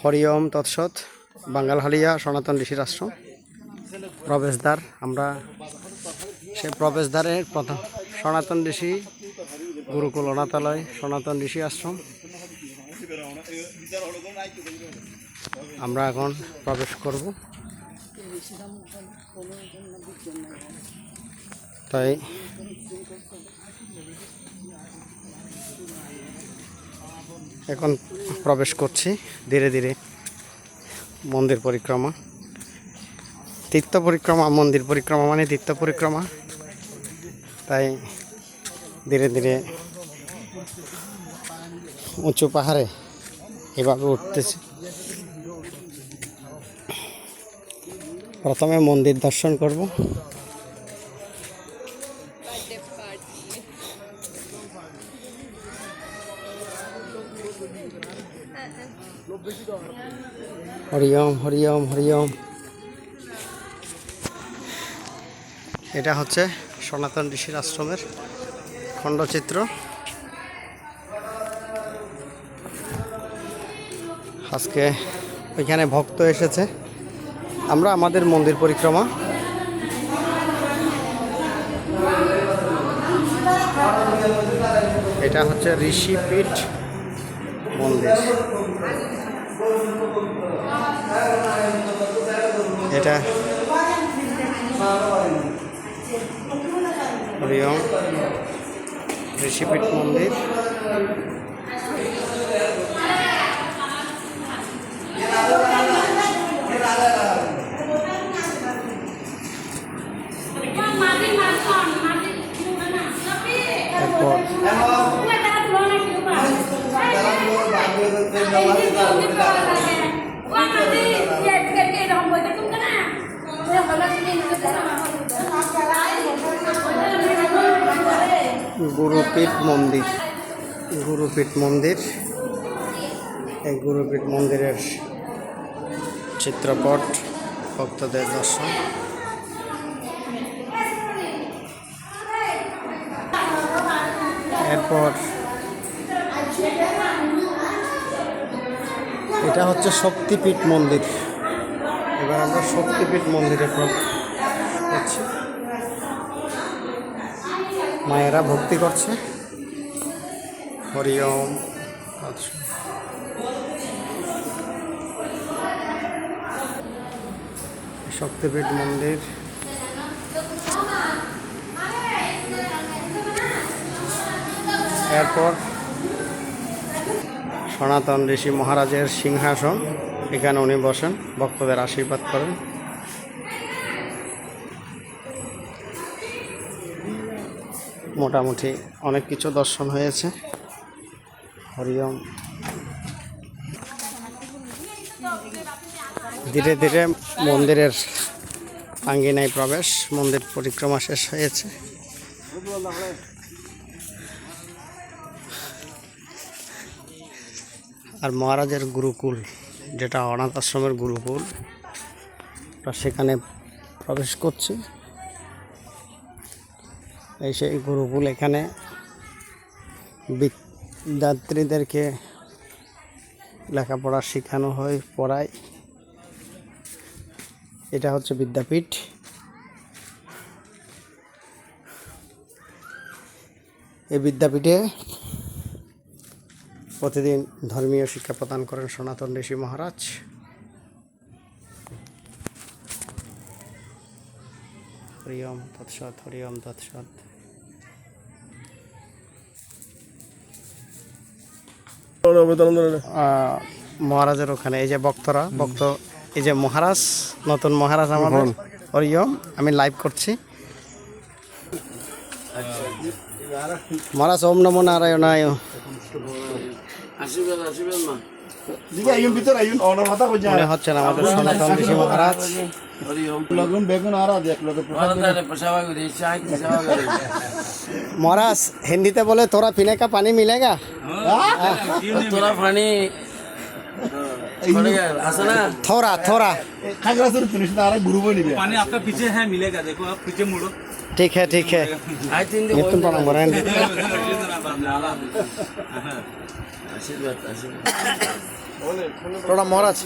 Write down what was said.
হরি ওম তৎসৎ। বাঙ্গালহালিয়া সনাতন ঋষির আশ্রম প্রবেশদ্বার। আমরা সেই প্রবেশদ্বারের প্রথম সনাতন ঋষি গুরুকুল অনাথালয় সনাতন ঋষি আশ্রম। আমরা এখন প্রবেশ করব। তাই এখন প্রবেশ করছি ধীরে ধীরে। মন্দির পরিক্রমা, তীর্থ পরিক্রমা, মন্দির পরিক্রমা মানে তীর্থ পরিক্রমা। তাই ধীরে ধীরে উঁচু পাহাড়ে এভাবে উঠতেছি। প্রথমে মন্দির দর্শন করব। হরি ওম হরি ওম হরি ওম। এটা হচ্ছে সনাতন ঋষির আশ্রমের খণ্ডচিত্র। আজকে ওইখানে ভক্ত এসেছে। আমরা আমাদের মন্দির পরিক্রমা। এটা হচ্ছে ঋষিপীঠ মন্দির। এটা হরি ওম ঋষিপীঠ মন্দির। গুরুপীঠ মন্দির, গুরুপীঠ মন্দির। এই গুরুপীঠ মন্দিরের চিত্রপট, ভক্তদের দর্শন। এরপর এটা হচ্ছে শক্তিপীঠ মন্দির। এবার আমরা শক্তিপীঠ মন্দিরে করছি। মায়েরা ভক্তি করছে। হরি ওম। শক্তিপীঠ মন্দির। এরপর সনাতন ঋষি মহারাজের সিংহাসন। এখানে উনি বসেন, ভক্তদের আশীর্বাদ করেন। মোটামুটি অনেক কিছু দর্শন হয়েছে। হরি ওম। ধীরে ধীরে মন্দিরের আঙ্গিনায় প্রবেশ। মন্দির পরিক্রমা শেষ হয়েছে। আর মহারাজের গুরুকুল, যেটা অনাথ আশ্রমের গুরুকুল, সেখানে প্রবেশ করছি। এই সেই গুরুকুল। এখানে বিদ্যার্থীদেরকে লেখাপড়া শেখানো হয়, পড়ায়। এটা হচ্ছে বিদ্যাপীঠ। এই বিদ্যাপীঠে প্রতিদিন ধর্মীয় শিক্ষা প্রদান করেন সনাতন ঋষি মহারাজ। হরি ওম তৎসৎ। হরি ওম তৎসৎ। মহারাজের ওখানে এই যে ভক্তরা, এই যে মহারাজ, নতুন মহারাজ আমাদের। হরি ওম। আমি লাইভ করছি। মহারাজ ওম নমো নারায়ণায়। মনে হচ্ছেন আমাদের সনাতন ঋষি মহারাজ। মহারাজ হিন্দিতে বলে তোরা পিনে কা পানি মিলেগা। তোরা পানি थोड़ा थोड़ा पानी आपका पीछे है, मिलेगा। देखो आप पीछे मुड़ो। ठीक है ठीक है। नित्य प्रणाम करें। आशीर्वाद आशीर्वाद। প্রণাম মহারাজ।